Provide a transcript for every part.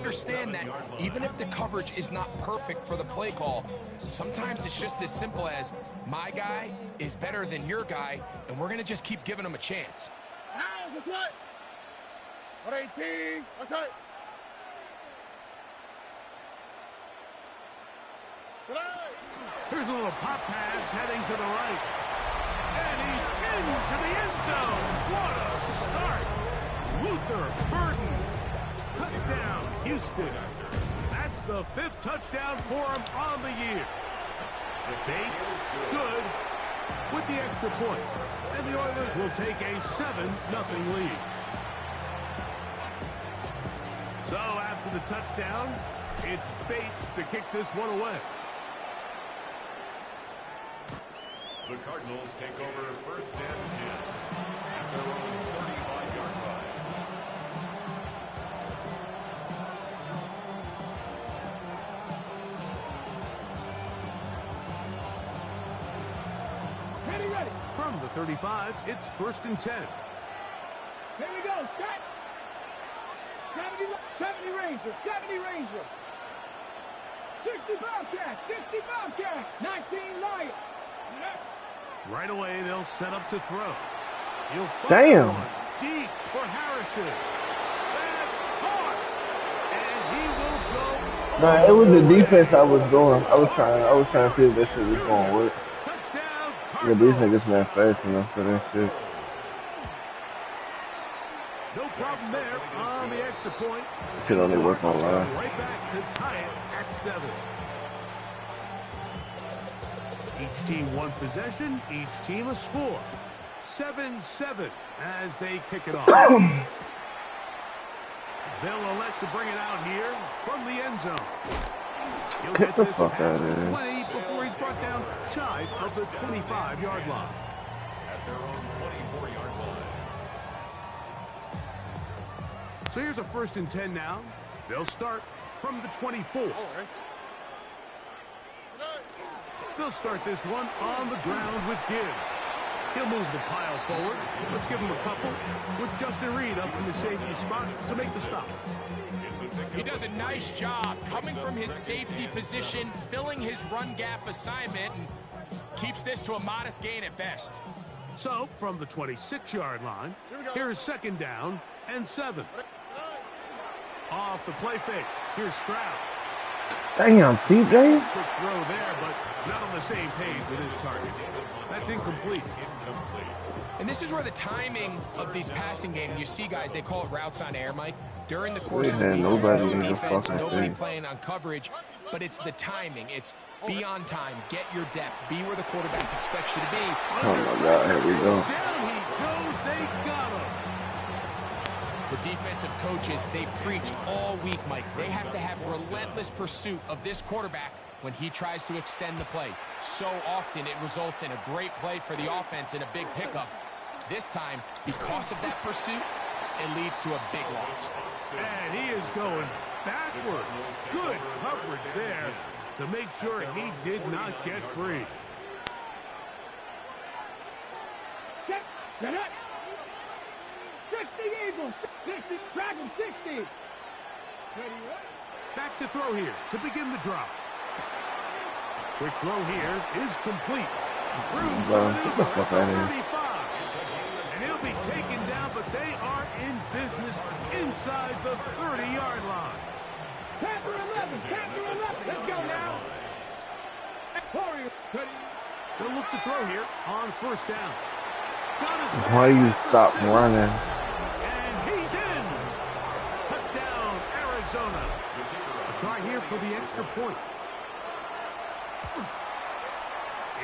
understand that even if the coverage is not perfect for the play call, sometimes it's just as simple as my guy is better than your guy, and we're going to just keep giving him a chance. Here's a little pop pass heading to the right. And he's into the end zone. What a start. Luther Burden. Touchdown, Houston. That's the 5th touchdown for him on the year. Bates, good, with the extra point. And the Oilers will take a 7-0 lead. So after the touchdown, it's Bates to kick this one away. The Cardinals take over 1st and 10 at their own 35-yard line. Ready. From the 35, it's 1st and 10. Here we go, set. 70 Rangers, 60 Bobcats, 19 Lions. Right away, they'll set up to throw. He'll Damn. One deep for Harrison. That's hard. And he will go. Nah, it was the defense I was doing. I was trying to see if that shit was going to work. Touchdown, Yeah, these niggas not fast enough for that shit. no problem there on the extra point. Shit only work online. Right back to tie it at 7. Each team one possession, each team a score. 7-7 as they kick it off. They'll elect to bring it out here from the end zone. He'll get this past the 20 before he's brought down shy of the 25-yard line. At their own 24-yard line. So here's a 1st and 10 now. They'll start from the 24. They'll start this one on the ground with Gibbs. He'll move the pile forward. Let's give him a couple with Justin Reed up in the safety spot to make the stop. He does a nice job coming from his safety position, filling his run gap assignment, and keeps this to a modest gain at best. So, from the 26-yard line, here's 2nd down and 7. Off the play fake, here's Stroud. Damn, CJ. Quick throw there, but not on the same page with his target. That's incomplete. And this is where the timing of these passing games, you see guys, they call it routes on air, Mike. During the course of the week, nobody there's in no the defense, fucking nobody thing. playing on coverage, but it's the timing. It's be on time, get your depth, be where the quarterback expects you to be. Oh my God, here we go. Down he goes, they got him. The defensive coaches, they preached all week, Mike. They have to have relentless pursuit of this quarterback when he tries to extend the play. So often it results in a great play for the offense and a big pickup. This time, because of that pursuit, it leads to a big loss. And he is going backwards. Good coverage there to make sure he did not get free. Set up. 60 Eagles. 60. Dragon 60. Back to throw here to begin the drop. Quick throw here is complete. Room for maneuver at the 35. And he'll be taken down, but they are in business inside the 30-yard line. Panther 11. Panther 11. Let's go now. They'll look to throw here on 1st down. Why you stop running? And he's in. Touchdown, Arizona. A try here for the extra point.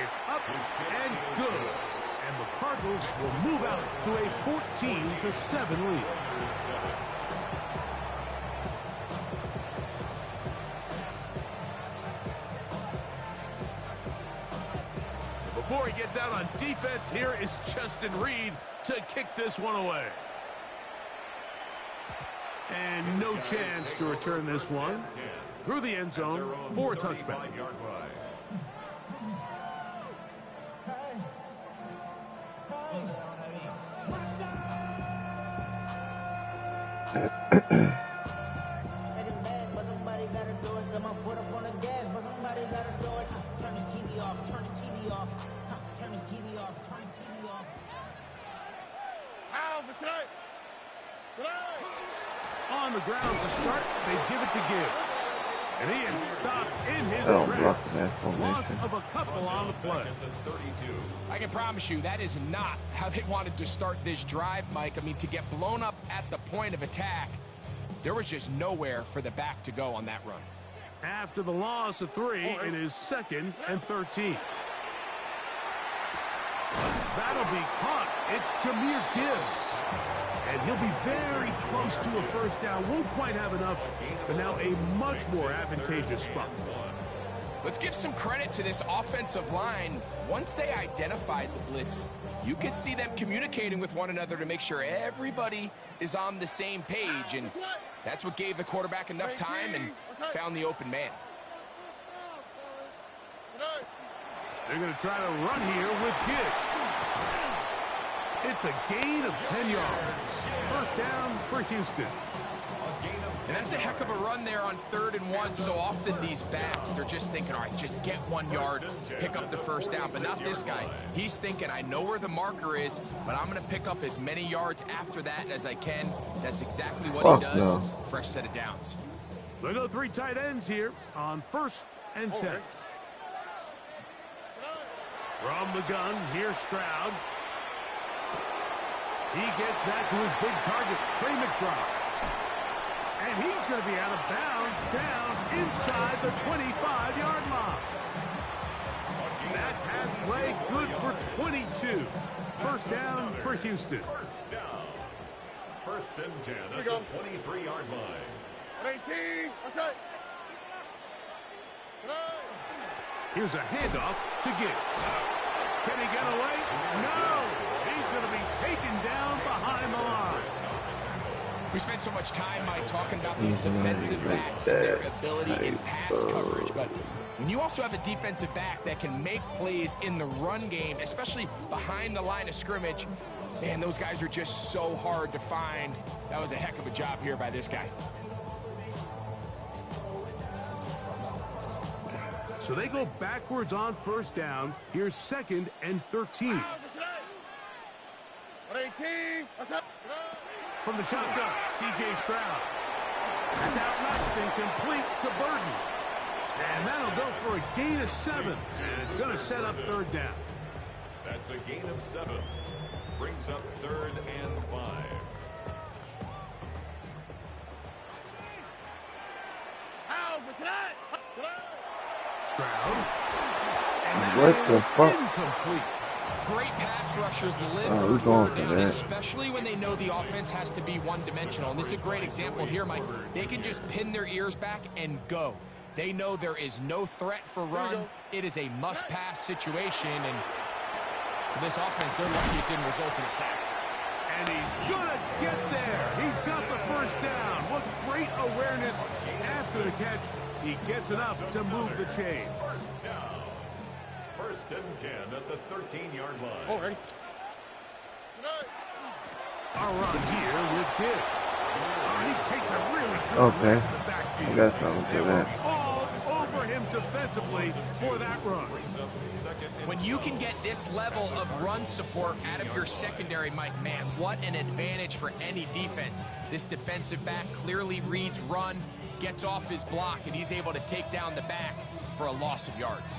It's up and good. And the Cardinals will move out to a 14-7 lead. Before he gets out on defense, here is Justin Reed to kick this one away. And no chance to return this one through the end zone for a touchback. got my foot up on the gas, but somebody gotta do it. Turn this TV off, turn this TV off. Turn this TV off, turn this TV off. On the ground to start, they give it to Gibbs. And he is stopped in his tracks. Loss of a couple on the play. I can promise you that is not how they wanted to start this drive, Mike. I mean, to get blown up at the point of attack, there was just nowhere for the back to go on that run. After the loss of 3, it is 2nd and 13. That'll be caught. It's Jahmyr Gibbs. And he'll be very close to a first down. Won't quite have enough, but now a much more advantageous spot. Let's give some credit to this offensive line. Once they identified the blitz, you could see them communicating with one another to make sure everybody is on the same page. And that's what gave the quarterback enough time and found the open man. They're going to try to run here with Gibbs. It's a gain of 10 yards. First down for Houston. And that's a heck of a run there on 3rd and 1. So often these backs, they're just thinking, all right, just get 1 yard, pick up the first down. But not this guy. He's thinking, I know where the marker is, but I'm going to pick up as many yards after that as I can. That's exactly what he does. No. Fresh set of downs. They'll go 3 tight ends here on 1st and 10. From the gun, here's Stroud. He gets that to his big target, Trey McBride. And he's going to be out of bounds down inside the 25-yard line. That pass play good for 22. First down for Houston. First down. 1st and 10 at the 23-yard line. 18, what's that? Here's a handoff to Gibbs. Can he get away? No! He's going to be taken down behind the line. We spent so much time, Mike, talking about these defensive backs and their ability in pass coverage. But when you also have a defensive back that can make plays in the run game, especially behind the line of scrimmage, man, those guys are just so hard to find. That was a heck of a job here by this guy. So they go backwards on first down. Here's 2nd and 13. 18, what's up? From the shotgun, C.J. Stroud. That's outmatched and complete to Burton. And that'll go for a gain of 7. And it's going to set up 3rd down. That's a gain of 7. Brings up 3rd and 5. Stroud. What the fuck? Incomplete. Great pass rushers live we're for going 3rd for down, that. especially when they know the offense has to be one-dimensional. And this is a great example here, Mike. They can just pin their ears back and go. They know there is no threat for run. It is a must-pass situation. And for this offense, they're lucky it didn't result in a sack. And he's going to get there. He's got the first down. What great awareness after the catch. He gets enough to move the chain. First down. 1st and 10 at the 13-yard line. Ready? A run here with Gibbs. He takes a really good Okay. look at the backfield. I got something They for were that. all over him defensively for that run. When you can get this level of run support out of your secondary, Mike, man, what an advantage for any defense. This defensive back clearly reads run, gets off his block, and he's able to take down the back for a loss of yards.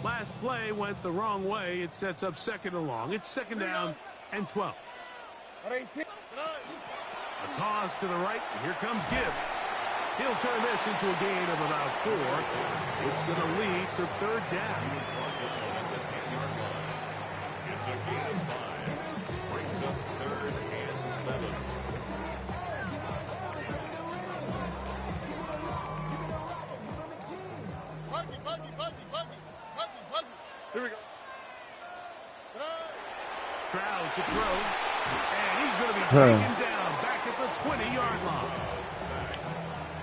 Last play went the wrong way. It sets up 2nd and long. It's 2nd down and 12. A toss to the right, and here comes Gibbs. He'll turn this into a gain of about 4. It's going to lead to 3rd down. It's a gain of 5. Brings up 3rd and 7. Here we go. Stroud to throw, and he's going to be taken down back at the 20-yard line.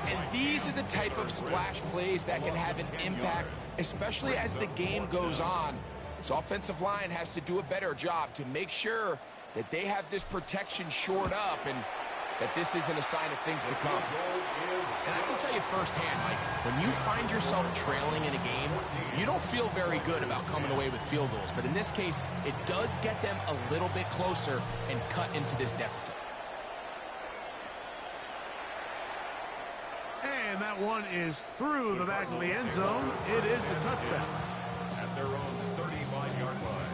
And these are the type of splash plays that can have an impact, especially as the game goes on. This offensive line has to do a better job to make sure that they have this protection shored up and that this isn't a sign of things to come. And I can tell you firsthand, Mike, when you find yourself trailing in a game, you don't feel very good about coming away with field goals. But in this case, it does get them a little bit closer and cut into this deficit. And that one is through the back of the end zone. It is a touchdown. At their own 35-yard line.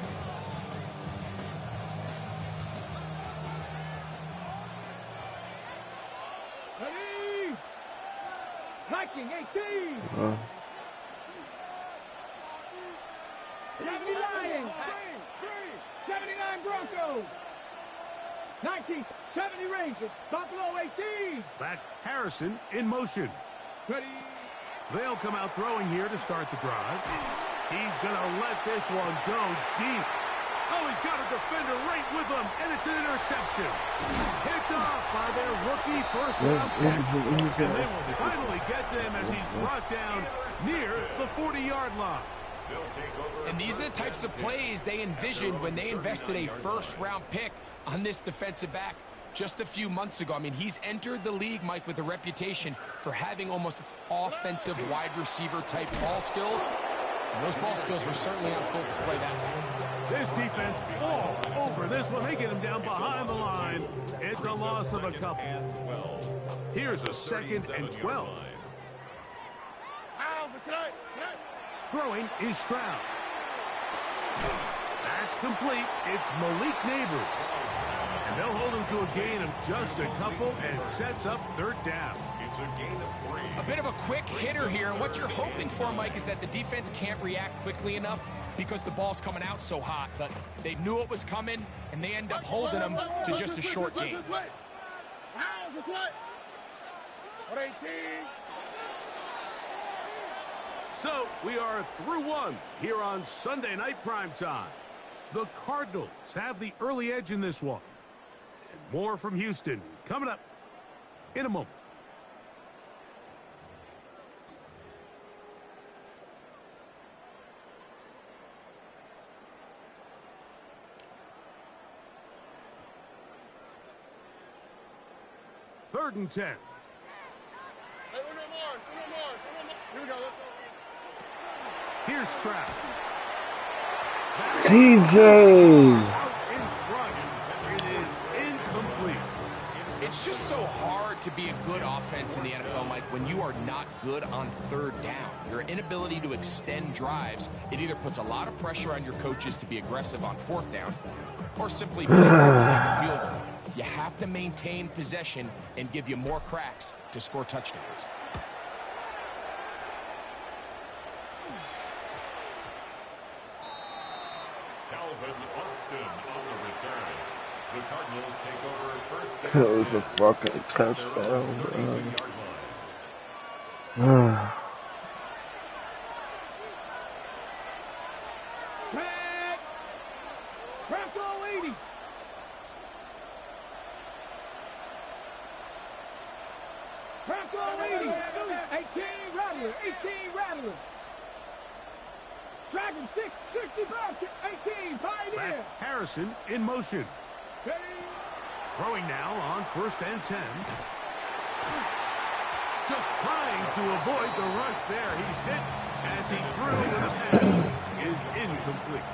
Ready? Viking 18. 70 Lions. 79 Broncos. 19. 70 Rangers. Buffalo 18. That's Harrison in motion. Ready? They'll come out throwing here to start the drive. He's going to let this one go deep. Oh, he's got a defender right with him, and it's an interception. Picked off by their rookie first-round pick. And they will finally get to him as he's brought down near the 40-yard line. And these are the types of plays they envisioned when they invested a first-round pick on this defensive back just a few months ago. I mean, he's entered the league, Mike, with a reputation for having almost offensive wide receiver type ball skills. And those ball skills were certainly on full display that time. This defense all over this one. They get him down behind the line. It's a loss of a couple. Here's a 2nd and 12. Throwing is Stroud. That's complete. It's Malik Neighbors. And they'll hold him to a gain of just a couple and sets up 3rd down. It's a gain of 3. A bit of a quick hitter here. And what you're hoping for, Mike, is that the defense can't react quickly enough because the ball's coming out so hot. But they knew it was coming, and they end up holding them to just a short gain. So we are through one here on Sunday Night Primetime. The Cardinals have the early edge in this one. And more from Houston coming up in a moment. Third and 10. Here's Stroud. CJ. Out in front. It is incomplete. It's just so hard to be a good offense in the NFL, Mike, when you are not good on 3rd down. Your inability to extend drives, it either puts a lot of pressure on your coaches to be aggressive on 4th down or simply take a field goal. You have to maintain possession and give you more cracks to score touchdowns. The Cardinals take over 1st That and was 10. a fucking touchdown, bro. 32-yard line. Back. Bronco 80. Bronco 80. 18 Rattler. 18 Rattler. Dragon 6. 65. 18 Pioneer. That's Harrison in motion. Throwing now on 1st and 10. Just trying to avoid the rush there. He's hit as he threw, and the pass is incomplete.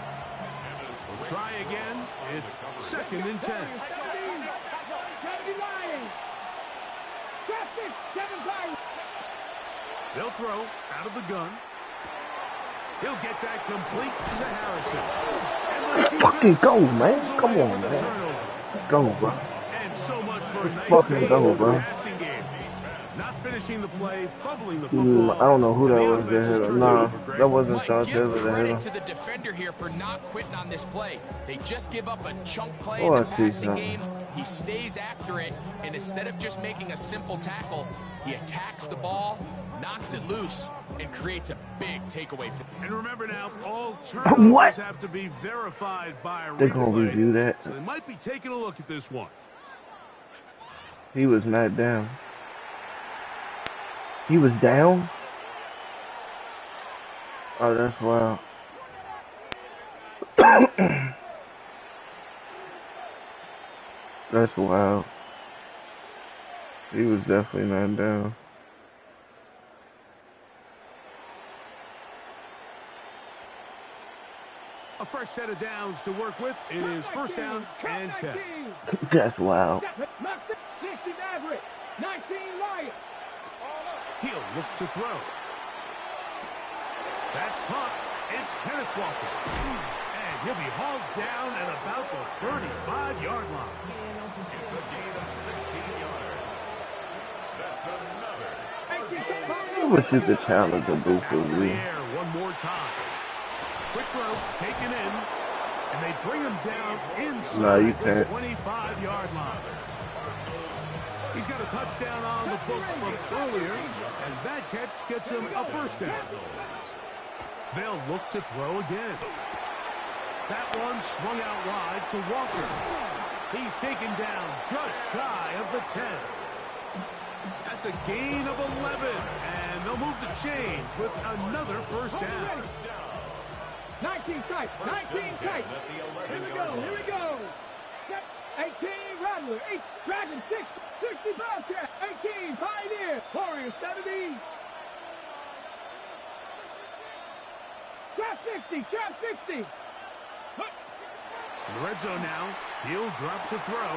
We'll try again. It's 2nd and 10. 70 Lions. Traffic. 7 Lions. They'll throw out of the gun. He'll get that complete to Harrison. And Fucking go, man. Come on, man. Let's go, bro. And so much for a nice Fucking game go, in the bro. passing game. Not finishing the play, fumbling the I football. don't know who that And the was offense is that hit. turning Nah, over, Greg. that wasn't Mike, Sean give Taylor that hit credit him. to the defender here for not quitting on this play. They just give up a chunk play Oh, in the I see passing something. game. He stays after it, and instead of just making a simple tackle, he attacks the ball, knocks it loose, and creates a big takeaway. And remember now, all turnovers What? have to be verified by a They're gonna replay. review that. So they might be taking a look at this one. He was not down. He was down? Oh, that's wild. That's wild. He was definitely not down. A fresh set of downs to work with. It is first down and 10. That's wild. 16 average. 19 Lions. He'll look to throw. That's caught. It's Kenneth Walker. And he'll be hauled down at about the 35-yard line. It's a gain of 16 yards. That's another. I wish you could challenge a booth Out of to the you. air one more time. Quick throw, taken in, and they bring him down inside No, you the can't. 25-yard line. He's got a touchdown on the books from earlier, and that catch gets him a first down. They'll look to throw again. That one swung out wide to Walker. He's taken down just shy of the 10. That's a gain of 11, and they'll move the chains with another first down. 19 tight. 19 tight. Here we go. Here we go. 18 Rattler. 8 Dragon. 6 60 Bobcat. 18 Pioneer. Warrior 70. Trap 60. Trap 60. In the red zone now. He'll drop to throw.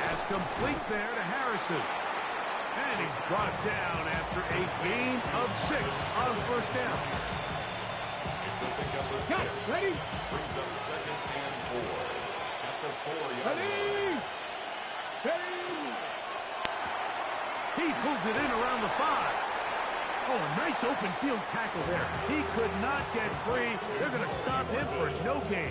Pass complete there to Harrison. And he's brought down after a gain of 6 on first down. It's a pickup of 6. Ready? Brings up second and 4. At the 4-yard line. Ready? Ready? He pulls it in around the 5. Oh, a nice open field tackle there. He could not get free. They're going to stop him for no gain.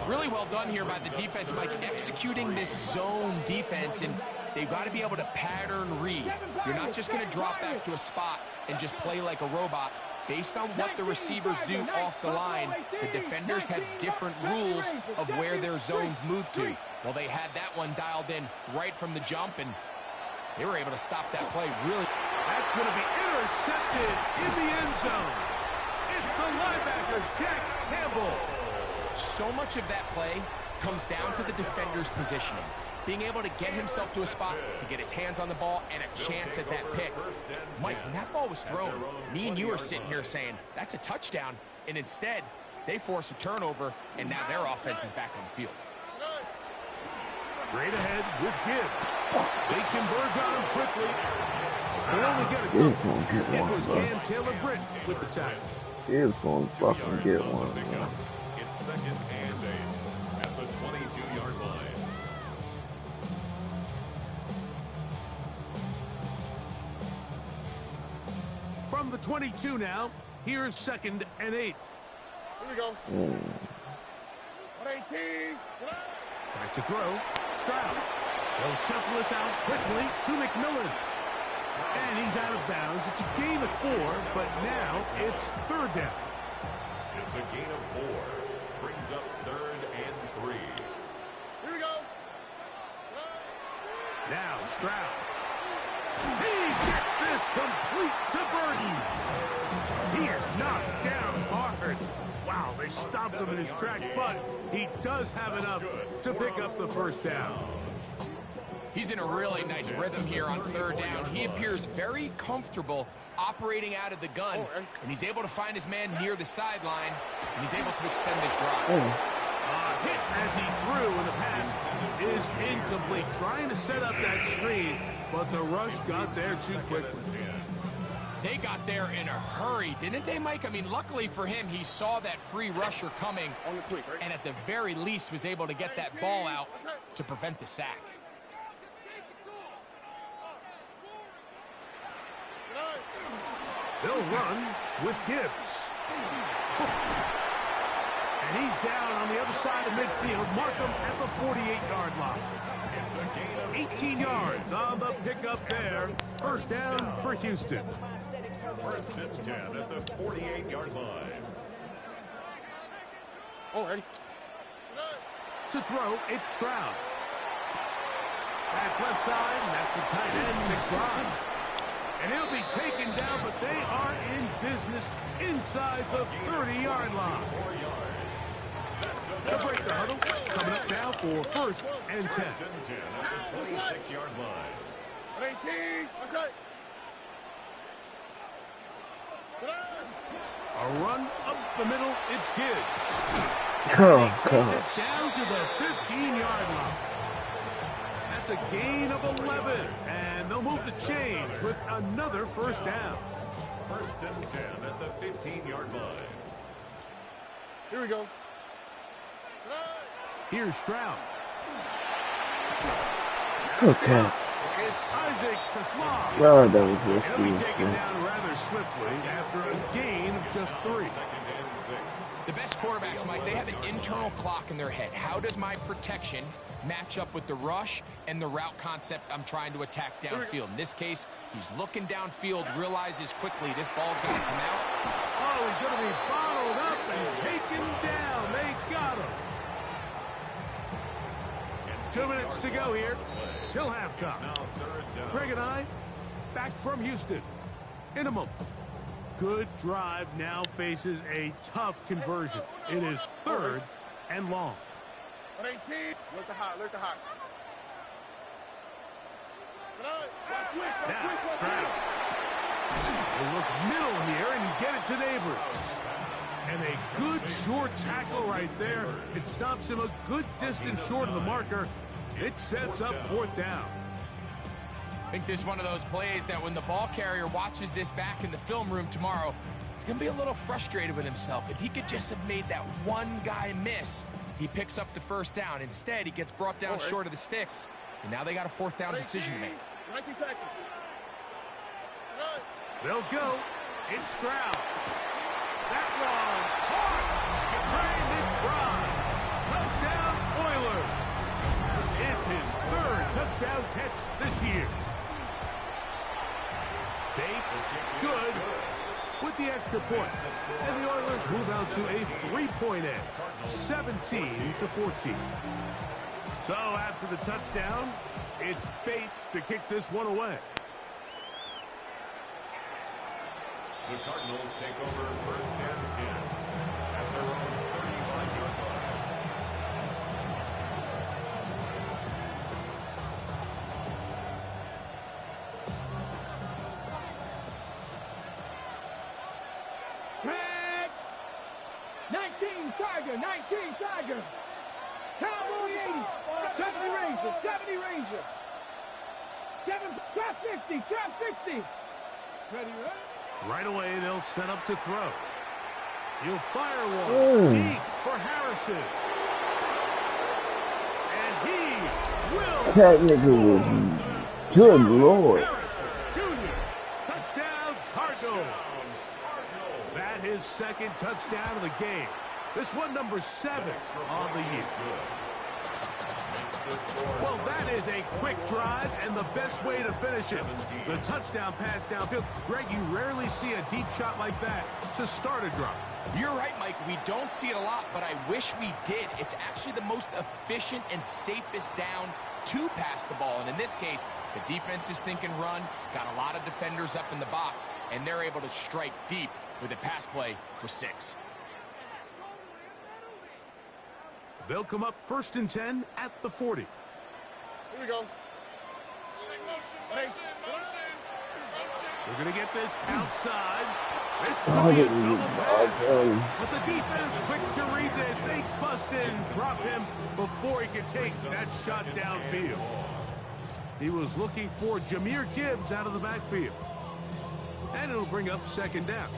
Really well done here by the defense, Mike, executing this zone defense, and they've got to be able to pattern read. You're not just going to drop back to a spot and just play like a robot. Based on what the receivers do off the line, the defenders have different rules of where their zones move to. Well, they had that one dialed in right from the jump, and they were able to stop that play really. That's going to be intercepted in the end zone. It's the linebacker, Jack Campbell. So much of that play comes down to the defender's positioning. Being able to get himself to a spot, to get his hands on the ball, and a chance at that pick. Mike, when that ball was thrown, me and you are sitting here saying, that's a touchdown. And instead, they force a turnover, and now their offense is back on the field. Straight ahead with Gibbs. They converge on him quickly. They only get a couple. It was Cam Taylor-Britt with the tackle. He is going to fucking get one, man. It's second and 8 at the 22-yard line. From the 22 now, here's second and 8. Here we go. 118. Back to throw. Stroud. They'll shuffle this out quickly to McMillan. And he's out of bounds. It's a gain of 4, but now it's third down. It's a gain of 4. Brings up third and 3. Here we go. Now Stroud. He gets this complete to Burton. He is knocked down hard. Wow, they stopped him in his tracks, but he does have enough to pick up the first down. He's in a really nice rhythm here on third down. He appears very comfortable operating out of the gun, and he's able to find his man near the sideline, and he's able to extend his drive. Hit as he threw, and the pass is incomplete. Trying to set up that screen, but the rush got there too quickly. They got there in a hurry, didn't they, Mike? I mean, luckily for him, he saw that free rusher coming, and at the very least was able to get that ball out to prevent the sack. They'll run with Gibbs. And he's down on the other side of midfield. Markham at the 48-yard line. 18 yards on the pickup there. First down for Houston. First and 10 at the 48-yard line. Already. To throw, it's Stroud. That's left side, and that's the tight end, McBride. And he'll be taken down, but they are in business inside the 30-yard line. 4 yards. That's a They'll break the huddle. Coming up now for first and 10. First and 10 at the 26-yard line. 18. What's that? A run up the middle. It's good. Oh, He takes it down to the 15-yard line. That's a gain of 11. And they'll move the chains with another first down. First and 10 at the 15-yard line. Here we go. Here's Stroud. Okay. It's Isaac to Slav. Oh, that was He'll be risky. taken down rather swiftly after a gain of just 3. Second and 6. The best quarterbacks, Mike, they have an internal clock in their head. How does my protection match up with the rush and the route concept I'm trying to attack downfield? In this case, he's looking downfield, realizes quickly this ball's got to come out. Oh, he's going to be bottled up and taken down. They got him. 2 minutes to go here till halftime. Now third down. Greg and I back from Houston in a moment. Good drive now faces a tough conversion. It is third and long. 18. Look the hot. Look the hot. Now, Stroud. They look middle here and get it to Neighbors. And a good short tackle right there. It stops him a good distance short of the marker. It sets up fourth down. I think this is one of those plays that when the ball carrier watches this back in the film room tomorrow, he's going to be a little frustrated with himself. If he could just have made that one guy miss, he picks up the first down. Instead, he gets brought down short of the sticks. And now they got a fourth down decision to make. 19 Texas. They'll go. It's Stroud. That one. Touchdown, Oilers. It's his third touchdown catch this year. Bates, good with the extra point. And the Oilers move out to a 3-point edge, 17-14. So after the touchdown, it's Bates to kick this one away. The Cardinals take over first and 10 at their own 35-yard line. Drag. 19 Tiger. 19 Tiger. Cowboy 80. 70 Ranger. 70 Ranger. 50. 50. Ready, ready? Right away, they'll set up to throw. He'll fire one deep for Harrison. And he will Technically, good Lord. Harrison Jr. Touchdown, Cardinals. That is second touchdown of the game. This one number 7 on the year. Well, that is a quick drive and the best way to finish it. The touchdown pass downfield. Greg, you rarely see a deep shot like that to start a drive. You're right, Mike. We don't see it a lot, but I wish we did. It's actually the most efficient and safest down to pass the ball. And in this case, the defense is thinking run, got a lot of defenders up in the box, and they're able to strike deep with a pass play for 6. They'll come up first and 10 at the 40. Here we go. We're going to get this outside. This Oh, will be a didn't double even pass. bother. But the defense quick to read this. They bust in, drop him before he could take that shot downfield. He was looking for Jahmyr Gibbs out of the backfield. And it'll bring up second down.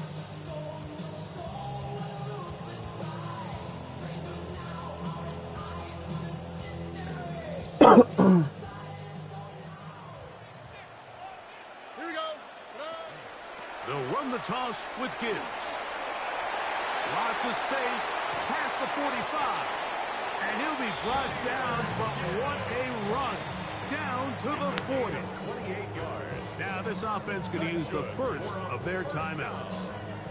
Here we go. They'll run the toss with Gibbs. Lots of space past the 45. And he'll be brought down, but what a run. Down to the 40. 28 yards. Now this offense going to use the first of their timeouts.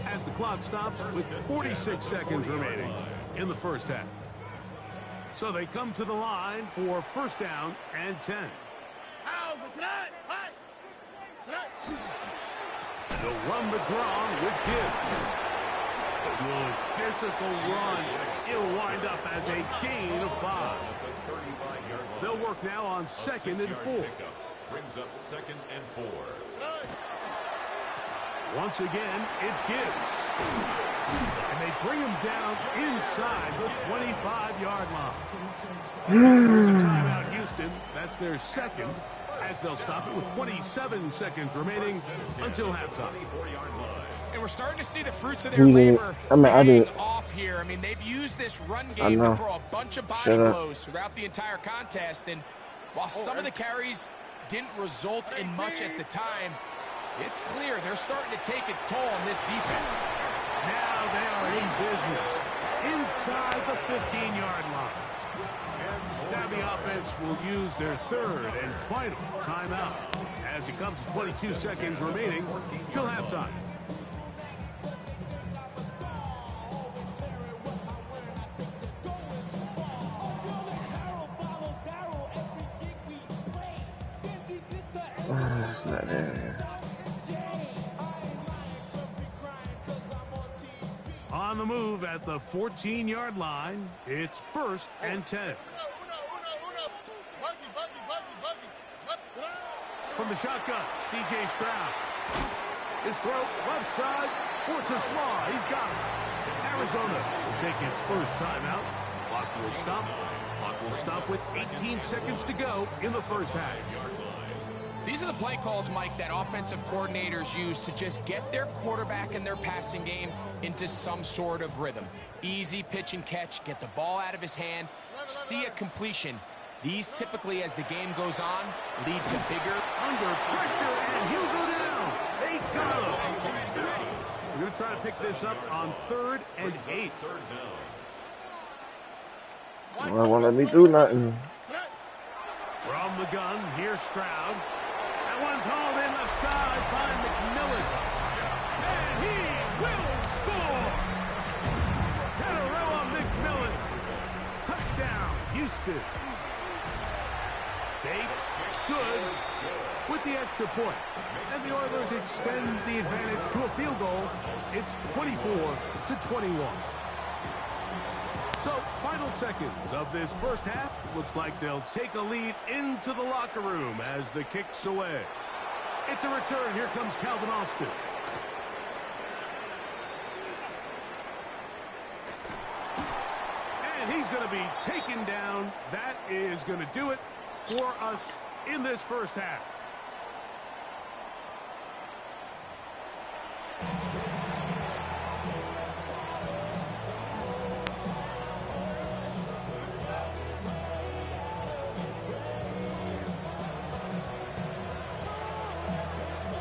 As the clock stops with 46 seconds remaining in the first half. So they come to the line for first down and 10. They'll run the draw with Gibbs. Good physical run. It'll wind up as a gain of 5. They'll work now on 2nd and 4. Brings up 2nd and 4. Once again, it's Gibbs. And they bring him down inside the 25-yard line. There's a timeout, Houston. That's their 2nd, as they'll stop it with 27 seconds remaining until halftime. And we're starting to see the fruits of their labor paying off here. I mean, they've used this run game to throw a bunch of body blows throughout the entire contest. And while some of the carries didn't result in much at the time, it's clear they're starting to take its toll on this defense. Now they are in business inside the 15-yard line. Now the offense will use their 3rd and final timeout as it comes to 22 seconds remaining till halftime. It's not there. On the move at the 14-yard line, it's 1st and 10. From the shotgun, C.J. Stroud. His throw, left side, for Slaw. He's got it. Arizona will take its first timeout. Clock will stop. Clock will stop with 18 seconds to go in the first half. These are the play calls, Mike, that offensive coordinators use to just get their quarterback and their passing game into some sort of rhythm. Easy pitch and catch, get the ball out of his hand, see a completion. These typically, as the game goes on, lead to bigger. Under pressure, and he'll go down. They got him. We're going to try to pick this up on 3rd and 8. Well, won't let me do nothing. From the gun, here's Stroud. That one's hauled in the side by McMillan. And he will score! Teteroa McMillan. Touchdown, Houston. Bates, good, with the extra point. And the Oilers extend the advantage to a field goal. It's 24-21. So, final seconds of this first half. Looks like they'll take a lead into the locker room as the kick's away. It's a return. Here comes Calvin Austin. And he's going to be taken down. That is going to do it for us in this first half.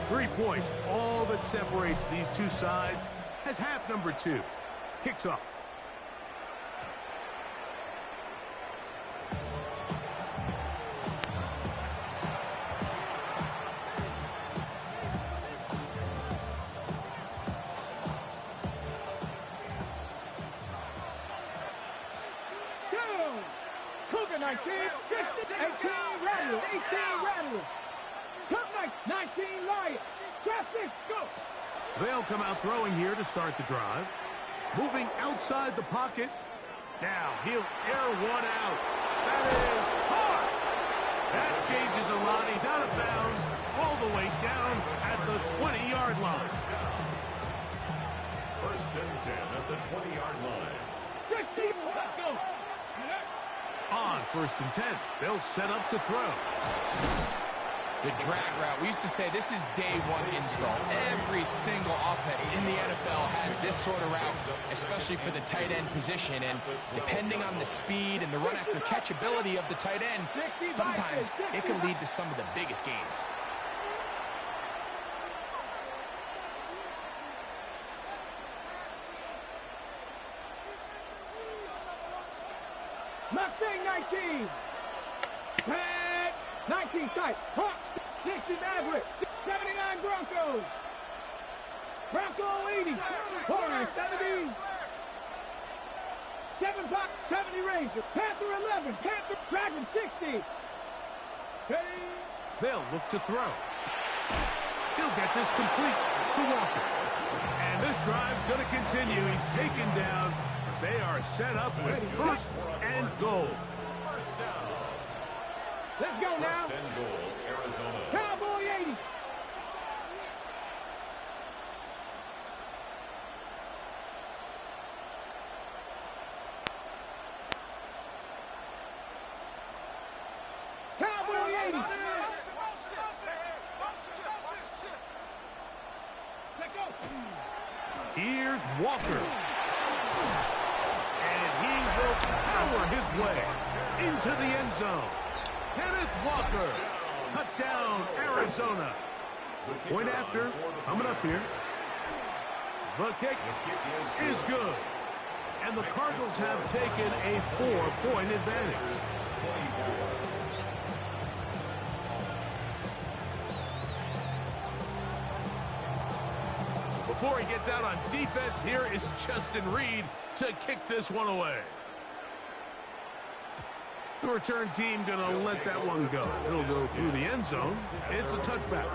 3 points, all that separates these two sides, as half number 2 kicks off. Cougar 19, 18 Rattler, 18 Rattler. Cup 19 Lion. Traffic, go. They'll come out throwing here to start the drive. Moving outside the pocket. Now he'll air one out. That is hard. That changes a lot. He's out of bounds all the way down at the 20-yard line. 1st and 10 at the 20-yard line. 16, let's go. On 1st and 10, they'll set up to throw. The drag route. We used to say this is day one install. Every single offense in the NFL has this sort of route, especially for the tight end position. And depending on the speed and the run after catch ability of the tight end, sometimes it can lead to some of the biggest gains. Mustang 19. 10, 19 tight. 60 Maverick. 79 Broncos. Bronco 80. Horner 70. 7 Pop 70 Ranger. Panther 11. Panther Dragon 60. They'll look to throw. He'll get this complete to Walker. And this drive's going to continue. He's taken down. They are set up with first and goal. First down. Let's go now. First and goal, Arizona. Cowboy 80. Cowboy 80. Let go. Here's Walker. And he will power his way into the end zone. Kenneth Walker. Touchdown, Arizona. Point after. Coming up here. The kick is good. And the Cardinals have taken a 4-point advantage. Before he gets out on defense, here is Justin Reed to kick this one away. The return team going to let that one go. It'll go through the end zone. It's a touchback.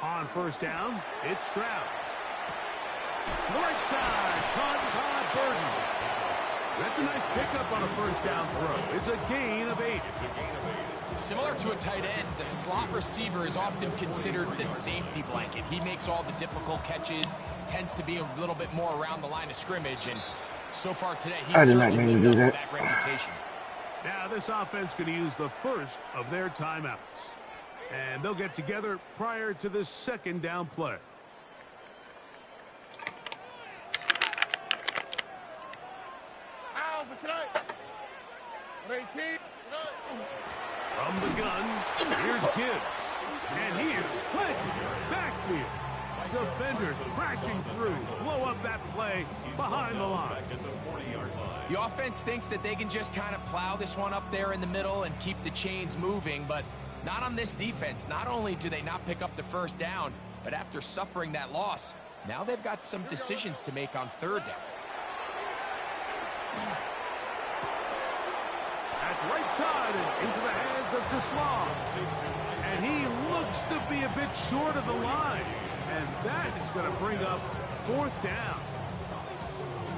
On first down, it's Stroud. To the right side, caught by Burden. That's a nice pickup on a first down throw. It's a gain of 8. Similar to a tight end, the slot receiver is often considered the safety blanket. He makes all the difficult catches, tends to be a little bit more around the line of scrimmage, and so far today, he's certainly lived up to that reputation. Now this offense going to use the first of their timeouts. And they'll get together prior to this second down play. From the gun, here's Gibbs. And he is planted backfield. Defenders crashing through. Blow up that play behind the line. The offense thinks that they can just kind of plow this one up there in the middle and keep the chains moving, but not on this defense. Not only do they not pick up the first down, but after suffering that loss, now they've got some decisions to make on third down. That's right side and into the hands of Tesla. And he looks to be a bit short of the line. And that is going to bring up fourth down.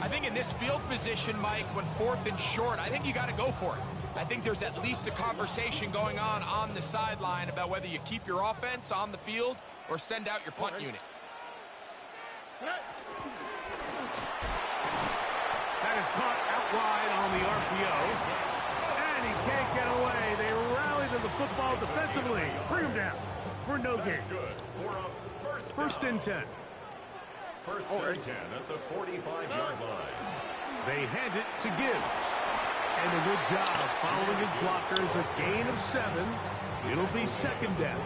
I think in this field position, Mike, when fourth and short, I think you got to go for it. I think there's at least a conversation going on the sideline about whether you keep your offense on the field or send out your punt unit. That is caught out wide on the RPO. And he can't get away. They rally to the football defensively. Bring him down for no gain. First and 10. First and 10 at the 45-yard line. They hand it to Gibbs. And a good job following his blockers. A gain of 7. It'll be second down.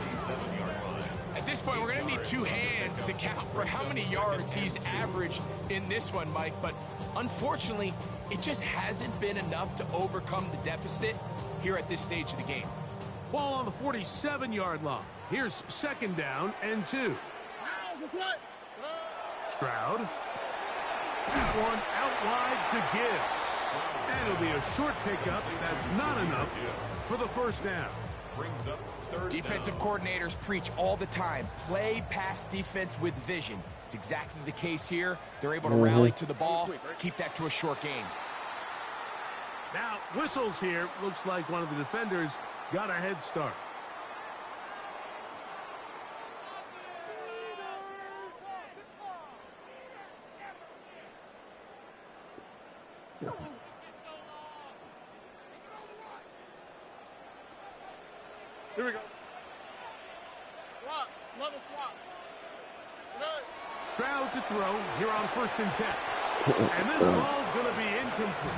At this point, we're going to need two hands to count for how many yards he's averaged in this one, Mike. But unfortunately, it just hasn't been enough to overcome the deficit here at this stage of the game. Ball on the 47-yard line. Here's second down and 2. Stroud. That one out wide to Gibbs. And it'll be a short pickup. That's not enough for the first down. Brings up third Defensive down. coordinators preach all the time, play pass defense with vision. It's exactly the case here. They're able to rally to the ball, keep that to a short game. Now, whistles here. Looks like one of the defenders got a head start. Here we go. Swap. Another swap. Stroud to throw here on first and 10. And this ball's going to be incomplete.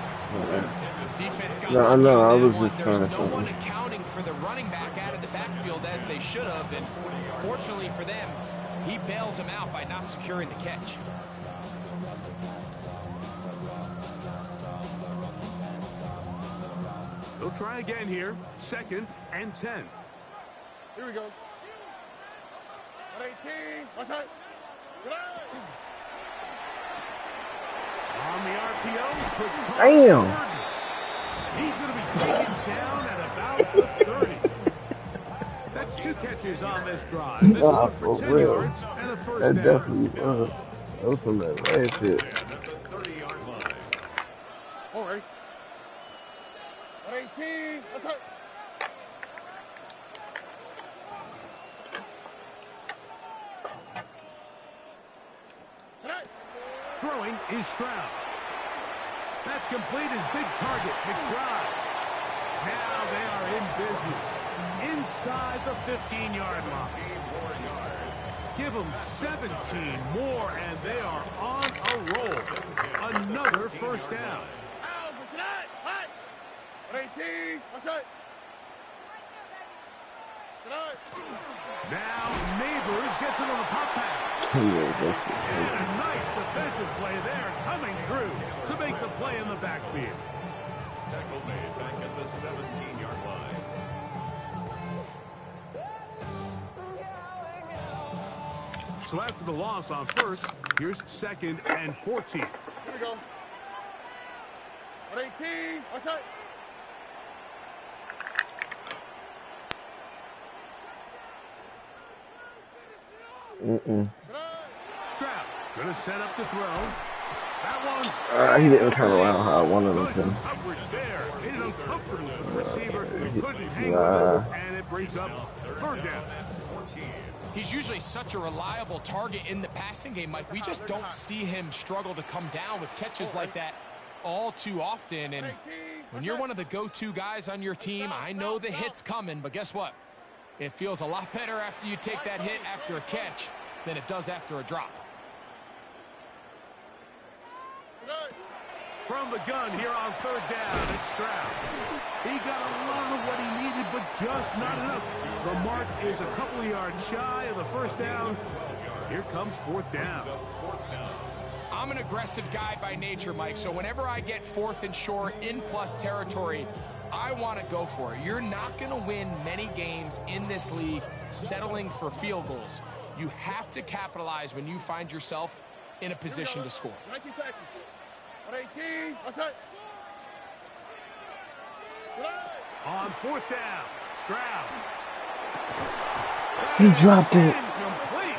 Defense got No, I know. I was one. just There's trying to no one accounting for the running back out of the backfield as they should have, and fortunately for them, he bails him out by not securing the catch. They'll try again here. Second and 10. Here we go. 18. What's that? On the RPO, quick toss. Damn. He's going to be taken down at about the 30. That's 2 catches on this drive. This Nah, one for for 10 real. yards and a first That down. definitely was. That was some that last shit. At the 30-yard line. All right. 18. What's that? Throwing is Stroud. That's complete his big target, McBride. Now they are in business. Inside the 15-yard line. Give them 17 more, and they are on a roll. Another first down. 18. What's that? Now Neighbors gets it on the pop pass. And a nice defensive play there coming through to make the play in the backfield. Tackle made back at the 17-yard line. So after the loss on first, here's 2nd and 14. Here we go. 18. What's that? Stroud gonna set up the throw. That one's He didn't turn around how I wanted him good to. coverage there. Made it uncomfortable for the receiver. Couldn't hang Nah. with it, and it brings up 3rd down. He's usually such a reliable target in the passing game, Mike. We just don't see him struggle to come down with catches like that all too often. And when you're one of the go-to guys on your team, I know the hit's coming, but guess what? It feels a lot better after you take that hit after a catch than it does after a drop. From the gun here on 3rd down, it's Stroud. He got a lot of what he needed, but just not enough. The mark is a couple of yards shy of the first down. Here comes 4th down. I'm an aggressive guy by nature, Mike, so whenever I get 4th and short in plus territory, I want to go for it. You're not going to win many games in this league settling for field goals. You have to capitalize when you find yourself in a position to score. 19 Texas. 18. What's that? On 4th down, Stroud. He dropped it. Incomplete.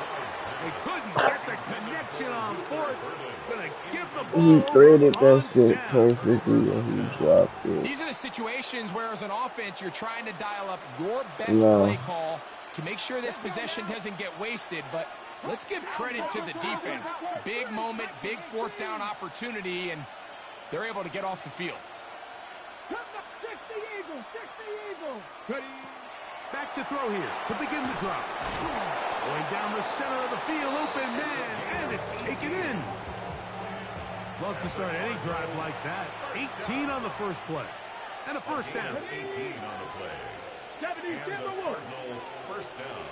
They couldn't get the connection on 4th. Gonna give the ball He threaded that on shit down. perfectly and he dropped it. These are the situations where, as an offense, you're trying to dial up your best No. play call to make sure this possession doesn't get wasted. But let's give credit to the defense. Big moment, big 4th down opportunity, and they're able to get off the field. 60 Eagles, 60 Eagles. Back to throw here to begin the drive. Going down the center of the field, open man, and it's taken in. Love to start any drive like that. 18 on the first play. And a first down. 18 on the play. 70 And the Timberwolves. Cardinal first down.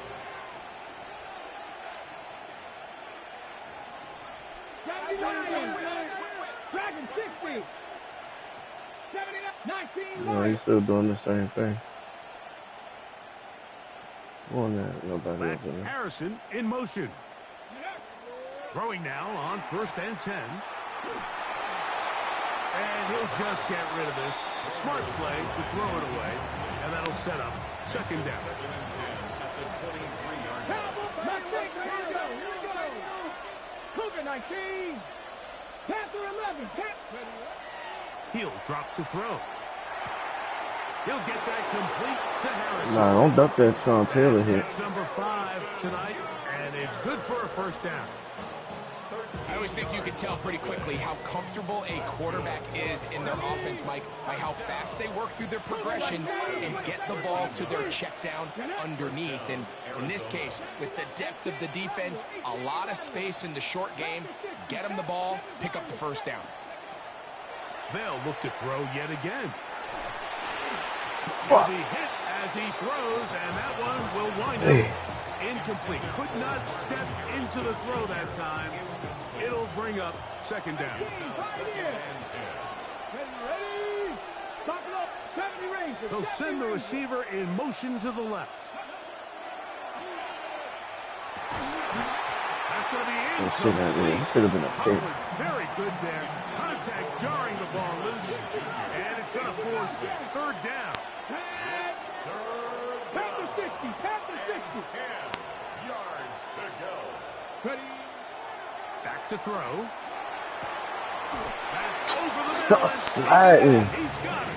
Dragon 60. 79. 19. No, he's still doing the same thing. On that, nobody That's else in there. Harrison in motion. Throwing now on 1st and 10. And he'll just get rid of this. Smart play to throw it away. And that'll set up 2nd down. 2nd and 10 at the 23-yard line. Cougar 19. Panther 11. He'll drop to throw. He'll get that complete to Harrison. Nah, don't duck that Sean Taylor hit. That's number 5 tonight, and it's good for a first down. I always think you can tell pretty quickly how comfortable a quarterback is in their offense, Mike, by how fast they work through their progression and get the ball to their check down underneath. And in this case, with the depth of the defense, a lot of space in the short game, get them the ball, pick up the first down. They'll look to throw yet again. He'll be hit as he throws, and that one will wind up incomplete. Could not step into the throw that time. It'll bring up 2nd down. They'll send the receiver in motion to the left. That's going to be It should have been a pick. Very good there. Contact jarring the ball loose. And it's going to force third down. Past the 60. Past the 60. 10 yards to go. Ready. Back to throw. That's over the middle. Stop sliding. He's got it.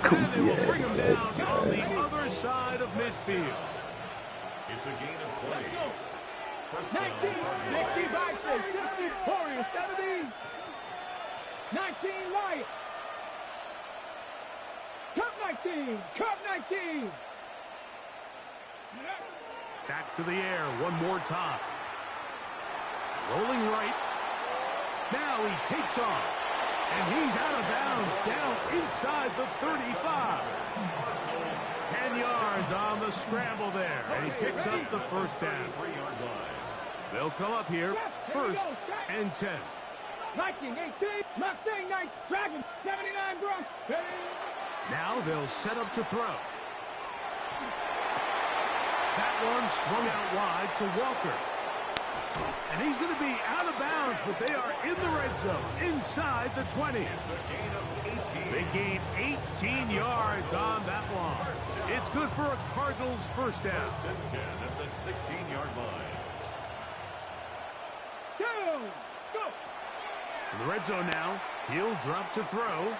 And they will bring him down on the other side of midfield. It's a gain of 20. First 19, down. 65, 60, Warriors, 70, 19, Lions. Cup 19, Cup 19. Back to the air one more time. Rolling right. Now he takes off. And he's out of bounds down inside the 35. 10 yards on the scramble there. And he picks up the first down. 3-yard line. They'll come up here first and 10. 19, 18, Mustang 9, Dragon, 79, Bronx. Now they'll set up to throw. That one swung out wide to Walker. And he's going to be out of bounds, but they are in the red zone, inside the 20. It's a gain of 18. They gain 18 yards on that one. It's good for a Cardinals first down. First and 10 at the 16-yard line. Go! Go! In the red zone now, he'll drop to throw.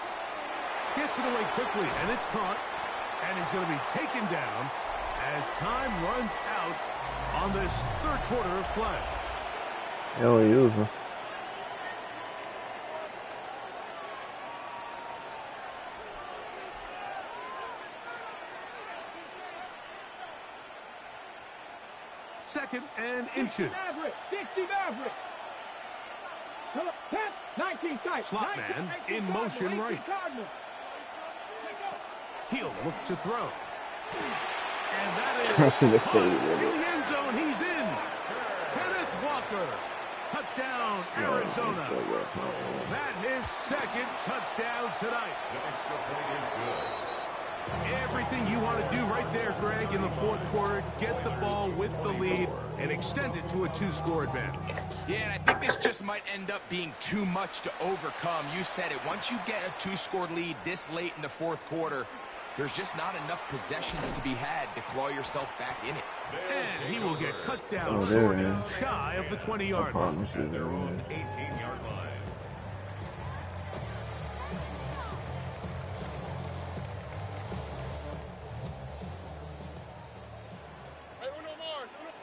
Gets it away quickly, and it's caught. And he's going to be taken down as time runs out on this third quarter of play. Hell, use him. Second and inches. 60 Maverick. 19 tight. Slot man in motion right. He'll look to throw. And that is in the end zone. He's in. Kenneth Walker. Touchdown, Arizona. That his second touchdown tonight. The extra point is good. Everything you want to do right there, Greg, in the fourth quarter. Get the ball with the lead and extend it to a 2-score advantage. Yeah, and I think this just might end up being too much to overcome. You said it. Once you get a 2-score lead this late in the fourth quarter, there's just not enough possessions to be had to claw yourself back in it. And he will get cut down short and shy of the 20-yard line. At their own 18-yard line.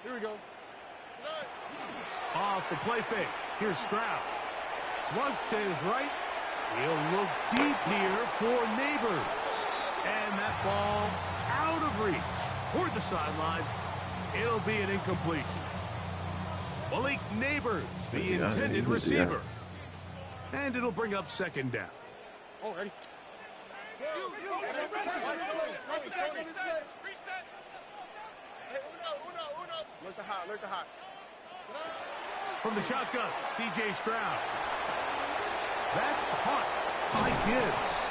Here we go. Off the play fake. Here's Stroud. Flush to his right. He'll look deep here for Neighbors. And that ball out of reach toward the sideline. It'll be an incompletion. Malik Neighbors, the intended receiver. And it'll bring up second down. Oh, ready. Look the hot, look the hot. From the shotgun, C.J. Stroud. That's caught by Gibbs.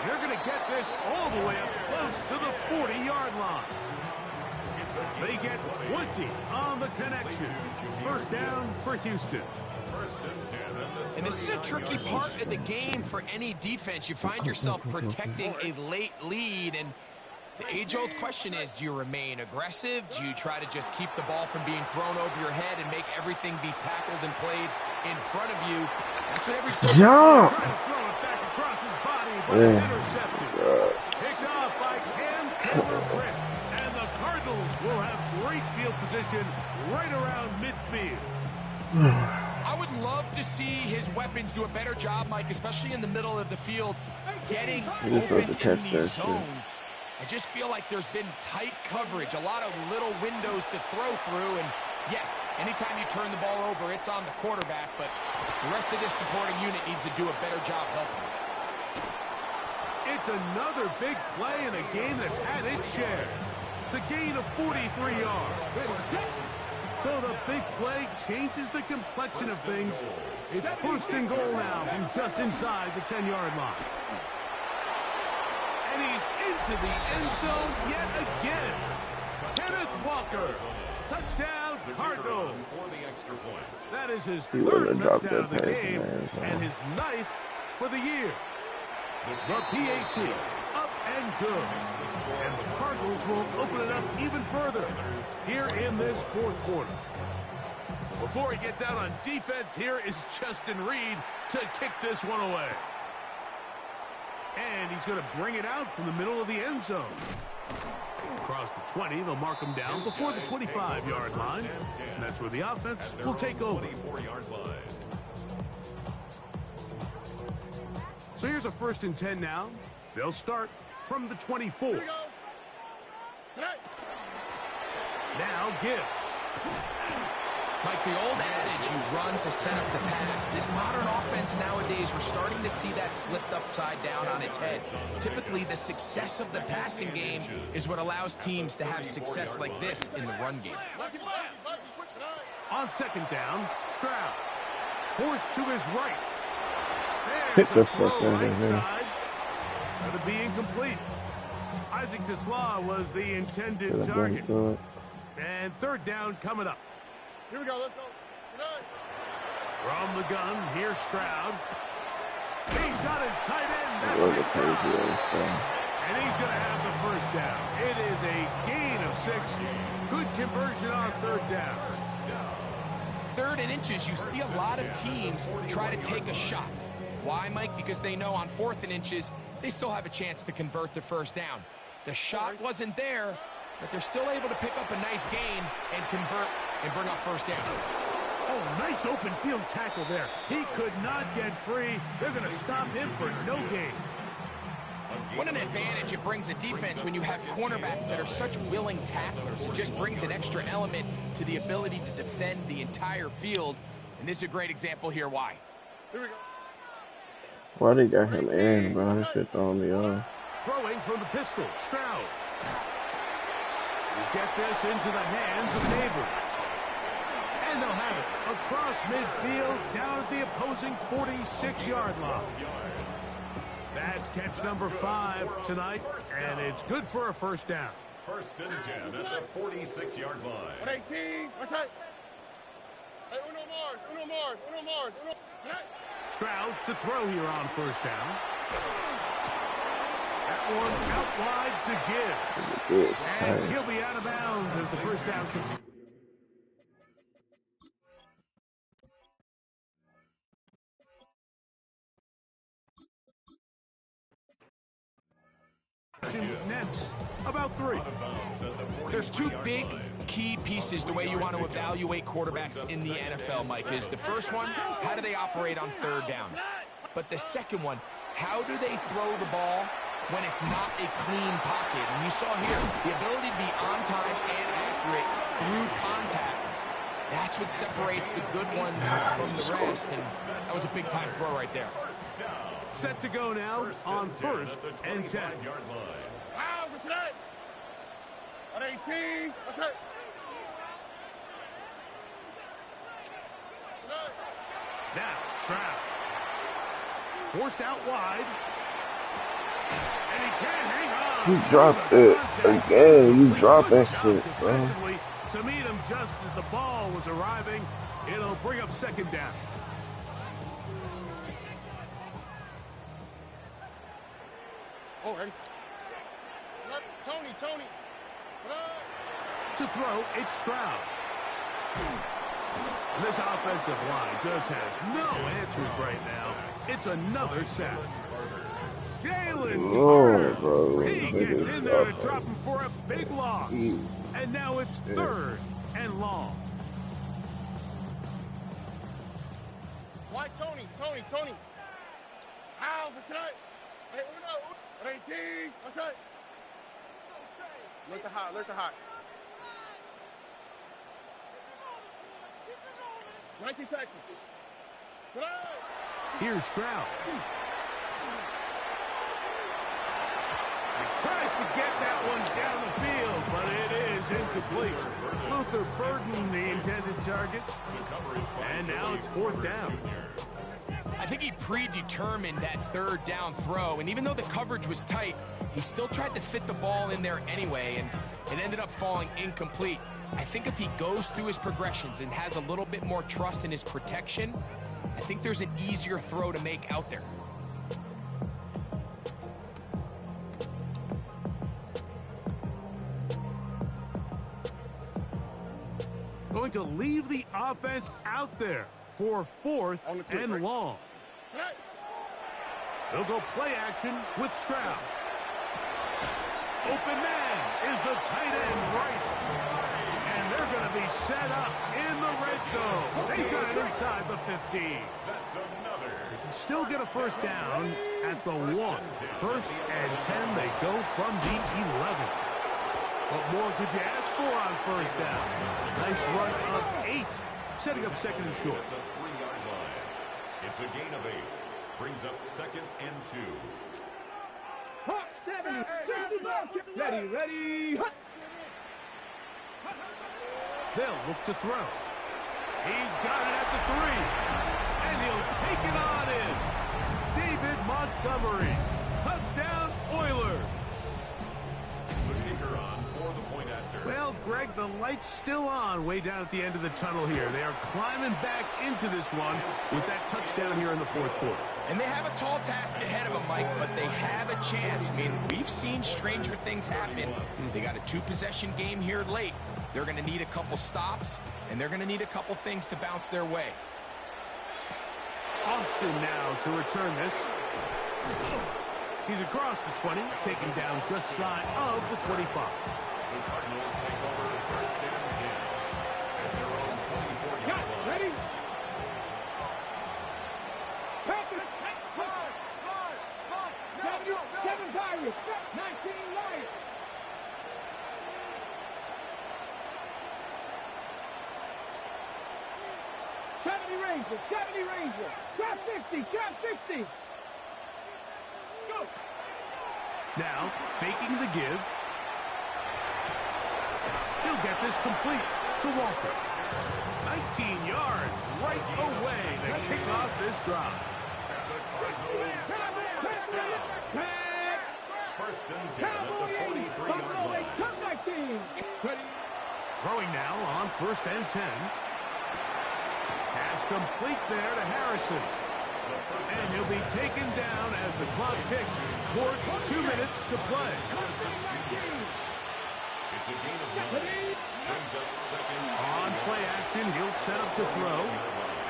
They're going to get this all the way up close to the 40-yard line. They get 20 on the connection. First down for Houston. First and 10. And this is a tricky part of the game for any defense. You find yourself protecting a late lead, and the age-old question is, do you remain aggressive? Do you try to just keep the ball from being thrown over your head and make everything be tackled and played in front of you? That's what every... Jump! Trying to throw it back across his body, but it's intercepted. Picked off by Cam Taylor-Britt. And the Cardinals will have great field position right around midfield. I would love to see his weapons do a better job, Mike, especially in the middle of the field, getting open in these zones. I just feel like there's been tight coverage, a lot of little windows to throw through, and yes, anytime you turn the ball over, it's on the quarterback, but the rest of this supporting unit needs to do a better job helping. It's another big play in a game that's had its share. It's a gain of 43 yards. So the big play changes the complexion of things. It's first and goal now from just inside the 10-yard line. And he's into the end zone yet again. Kenneth Walker. Touchdown, Cardinals. For the extra point. That is his He third would've dropped touchdown of that the pass, game man, so. and his 9th for the year. The PAT up and good. And the Cardinals will open it up even further here in this fourth quarter. So before he gets out on defense, here is Justin Reed to kick this one away. And he's going to bring it out from the middle of the end zone. Across the 20, they'll mark him down before the 25-yard line. And that's where the offense will take over. So here's a 1st and 10 now. They'll start from the 24. Here we go. Tonight. Now Gibbs. Like the old adage, you run to set up the pass. This modern offense nowadays, we're starting to see that flipped upside down on its head. Typically, the success of the passing game is what allows teams to have success like this in the run game. On 2nd down, Stroud. Forced to his right. Hit There's the a throw fuck out of right here. side. It's going to be incomplete. Isaac Tisla was the intended Could've been target. good. And 3rd down coming up. Here we go. Let's go. Tonight. From the gun, here's Stroud. He's got his tight end. That's Really big crazy, time. stuff. And he's going to have the 1st down. It is a gain of 6. Good conversion on 3rd down. 3rd and inches, you see a lot of teams try to take a shot. Why, Mike? Because they know on 4th and inches, they still have a chance to convert the 1st down. The shot wasn't there, but they're still able to pick up a nice gain and convert and bring up 1st down. Oh, nice open field tackle there. He could not get free. They're going to stop him for no gain. What an advantage it brings a defense when you have cornerbacks that are such willing tacklers. It just brings an extra element to the ability to defend the entire field. And this is a great example here why. Here we go. Why they got him in, bro? This shit throwing me off. Throwing from the pistol, Stroud. Will get this into the hands of Neighbors. And they'll have it across midfield down at the opposing 46-yard line. That's catch number 5 tonight, and it's good for a 1st down. 1st and 10 at the 46-yard line. 118. What's that? Hey, uno Mars. Uno Mars. Uno Mars. Uno. Tonight. Stroud to throw here on 1st down. That one out wide to Gibbs. Good. And Nice. he'll be out of bounds as the 1st down comes. Nets about 3. There's 2 big key pieces the way you want to evaluate quarterbacks in the NFL, Mike, is the first one, how do they operate on 3rd down? But the second one, how do they throw the ball when it's not a clean pocket? And you saw here, the ability to be on time and accurate through contact. That's what separates the good ones from the rest, and that was a big-time throw right there. Set to go now on 1st and 10. Wow, for tonight. 118. What's that? Tonight. Now, Stroud. Forced out wide. And he can't hang on. You dropped it again. You dropped that shit, bro. Defensively to meet him just as the ball was arriving. It'll bring up 2nd down. Oh, ready. Tony. Tonight. To throw, it's Stroud. And this offensive line just has no answers right now. It's another sack. Jalen Oh, bro. Carter. He This gets is in there to tough, drop him for a big loss. And now it's 3rd and long. Why Tony? Ow, for tonight. Hey, uno. 118. What's that? Look the hot. 19 Texas. Tonight. Here's Stroud. He tries to get that one down the field, but it is incomplete. Luther Burden, the intended target. And now it's 4th down. I think he predetermined that 3rd down throw, and even though the coverage was tight, He still tried to fit the ball in there anyway, and it ended up falling incomplete. I think if he goes through his progressions and has a little bit more trust in his protection, I think there's an easier throw to make out there. Going to leave the offense out there for 4th and long. They'll go play action with Stroud. Open man is the tight end right. And they're going to be set up in the red zone. They've got it inside the 15. That's another. They can still get a first down at the 1. 1st and 10, they go from the 11. What more could you ask for on first down? Nice run of 8, setting up 2nd and short. At the 3-yard line. It's a gain of 8. Brings up 2nd and 2. Hawk 70, 60 ball. Ready, hut. They'll look to throw. He's got it at the 3. And he'll take it on in. David Montgomery. Touchdown, Oilers. The kicker on for the point after. Well, Greg, the light's still on way down at the end of the tunnel here. They are climbing back into this one with that touchdown here in the 4th quarter. And they have a tall task ahead of them, Mike, but they have a chance. I mean, we've seen stranger things happen. They got a 2-possession game here late. They're going to need a couple stops, and they're going to need a couple things to bounce their way. Austin now to return this. He's across the 20, taken down just shy of the 25. The Cardinals take over 1st and 10. At their own 24-yard line. Ready? 7 Pirates, 19 Lions. Seventy Rangers, trap 60. Go. Now, faking the give. He'll get this complete to Walker. 19 yards right away to kick off this drive. First and 10 at the 43-yard line. Throwing now on 1st and 10. Pass complete there to Harrison. And he'll be taken down as the clock ticks towards 2 minutes to play. It's a gain of 9. Brings up 2nd. On play action, he'll set up to throw.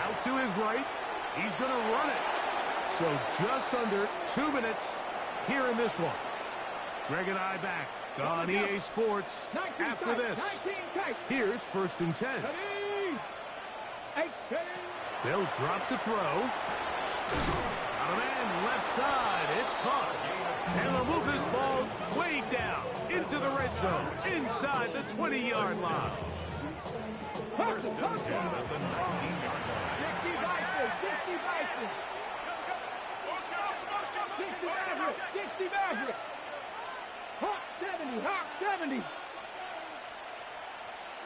Out to his right. He's going to run it. So just under 2 minutes here in this one. Greg and I back on EA Sports after this. Here's 1st and 10. They'll drop to throw. Got a man left side. It's caught. And they'll move this ball way down into the red zone, inside the 20-yard line. 1st and 10 at the 19-yard line. 60 Badger. Hawk 70.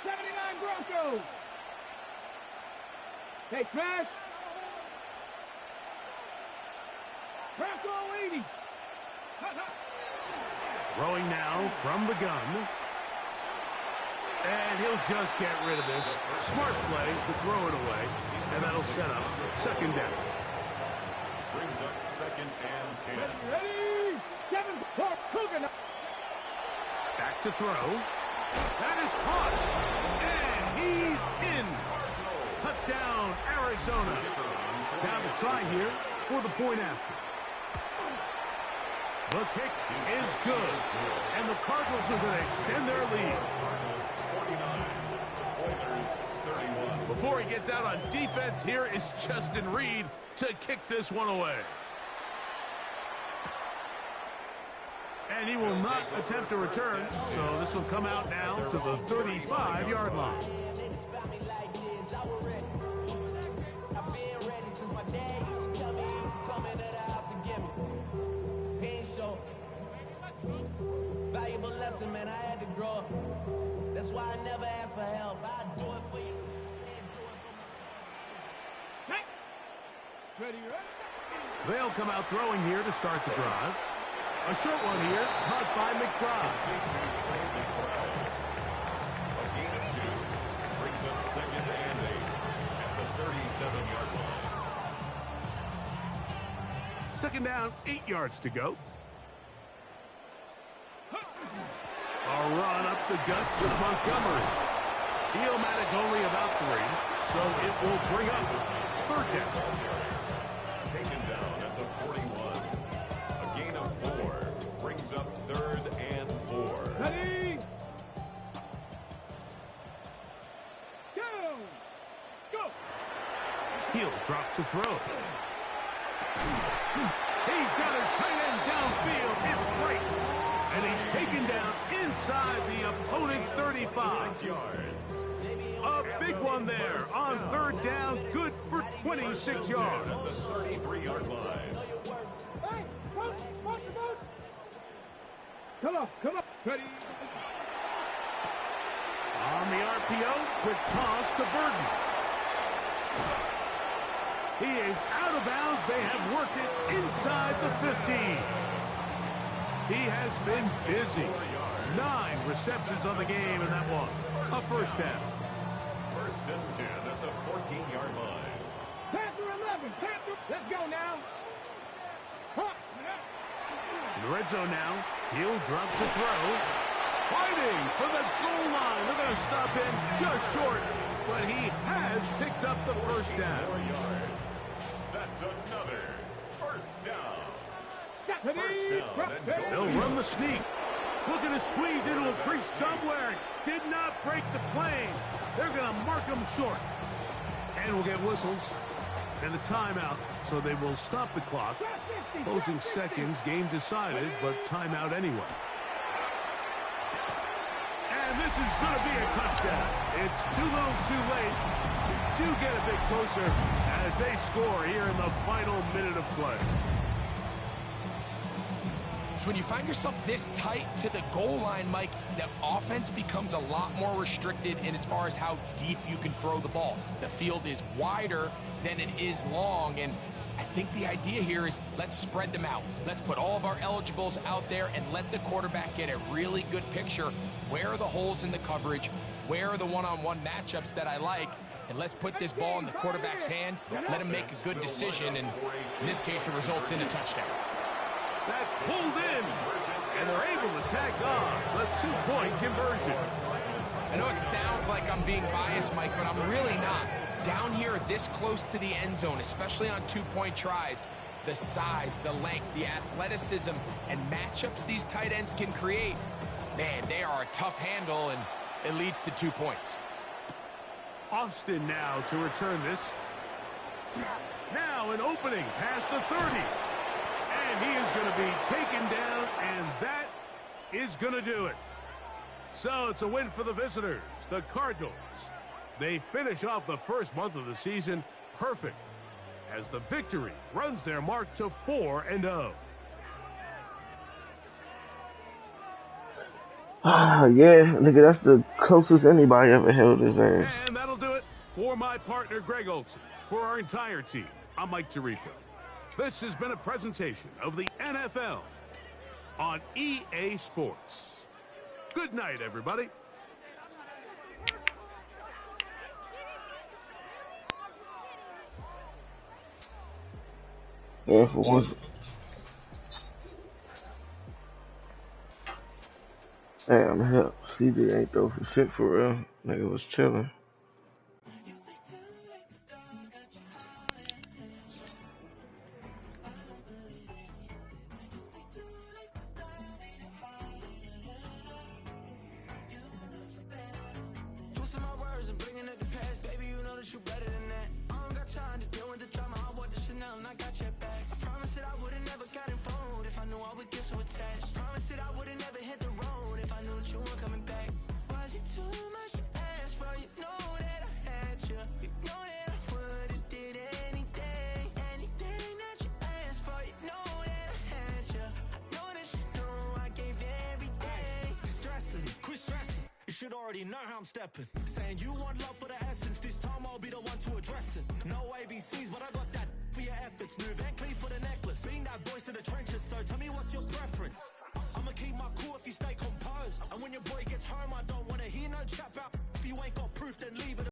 79 Broncos. Hey, smash. Bronco 80. Throwing now from the gun. And he'll just get rid of this. Smart play to throw it away. And that'll set up 2nd down. Brings up 2nd and 10. Ready? 7 for Cougar. Back to throw. That is caught. And he's in. Touchdown, Arizona. Now to try here for the point after. The kick is good. And the Cardinals are going to extend their lead. 49. Oilers 31. Before he gets out on defense, here is Justin Reed to kick this one away. And he will not attempt to return, so this will come out now to the 35-yard line. Valuable lesson, man, I had to grow up. That's why I never ask for help. I do it for you. Ready? They'll come out throwing here to start the drive. A short one here, caught by McBride. A gain of 2 brings up 2nd and 8 at the 37-yard line. 2nd down, 8 yards to go. A run up the gut to Montgomery. Iomatic only about 3, so it will bring up 3rd down. Taken down at the 41. A gain of 4 brings up 3rd and 4. Ready? Go! He'll drop to throw. He's got his tight end downfield. It's great. And he's taken down inside the opponent's 35. 6 yards. A big one there on 3rd down. Good for 26 yards. At the 33-yard line. Hey, motion. Come on. Ready? On the RPO, quick toss to Burton. He is out of bounds. They have worked it inside the 15. He has been busy. 9 receptions on the game, and that one a 1st down. 1st and 10 at the 14-yard line. Panther 11. Panther. Let's go now. In the red zone now, he'll drop to throw. Fighting for the goal line. They're going to stop him just short, but he has picked up the 1st down. 4 yards. That's another 1st down. First down and goal. They'll run the sneak. Looking to squeeze into a crease somewhere. Did not break the plane. They're going to mark him short. And we'll get whistles and a timeout, so they will stop the clock. Closing seconds, game decided, but timeout anyway. And this is going to be a touchdown. It's too little too late. We do get a bit closer as they score here in the final minute of play. So when you find yourself this tight to the goal line, Mike, the offense becomes a lot more restricted in as far as how deep you can throw the ball. The field is wider than it is long, and I think the idea here is let's spread them out. Let's put all of our eligibles out there and let the quarterback get a really good picture. Where are the holes in the coverage? Where are the one-on-one matchups that I like? And let's put this ball in the quarterback's hand. Let him make a good decision, and in this case, it results in a touchdown. That's pulled in, and they're able to tack on the 2-point conversion. I know it sounds like I'm being biased, Mike, but I'm really not. Down here, this close to the end zone, especially on 2-point tries, the size, the length, the athleticism, and matchups these tight ends can create, man, they are a tough handle, and it leads to 2 points. Austin now to return this. Now an opening past the 30. And he is going to be taken down, and that is going to do it. So it's a win for the visitors, the Cardinals. They finish off the first month of the season perfect as the victory runs their mark to 4-0. Yeah, nigga, that's the closest anybody ever held his ass. And that'll do it for my partner, Greg Olson. For our entire team, I'm Mike Tirico. This has been a presentation of the NFL on EA Sports. Good night, everybody. Yeah, for once. Damn, hell, CJ ain't throw for shit for real. Nigga was chilling. Twisting my words and bringing it to pass, baby, you know that you better than that. I don't got time to deal with the drama, I bought the Chanel and I got your back. I promised that I would've never gotten phone if I knew I would get so attached. Promised that I would've never hit the road if I knew that you weren't coming back. Was it too much to ask for? You know that I had you. You know that I would've did anything that you asked for. You know that I had you. I know that you know I gave everything. Stressing, quit stressing. You should already know how I'm stepping. Saying you want love for the essence. This time I'll be the one to address it. No ABCs, but I got that for your efforts. New Van Cleef for the necklace. Being that voice in the trenches, so tell me what's your preference. I'ma keep my cool if you stay composed. And when your boy gets home, I don't wanna hear no chat about if you ain't got proof, then leave it.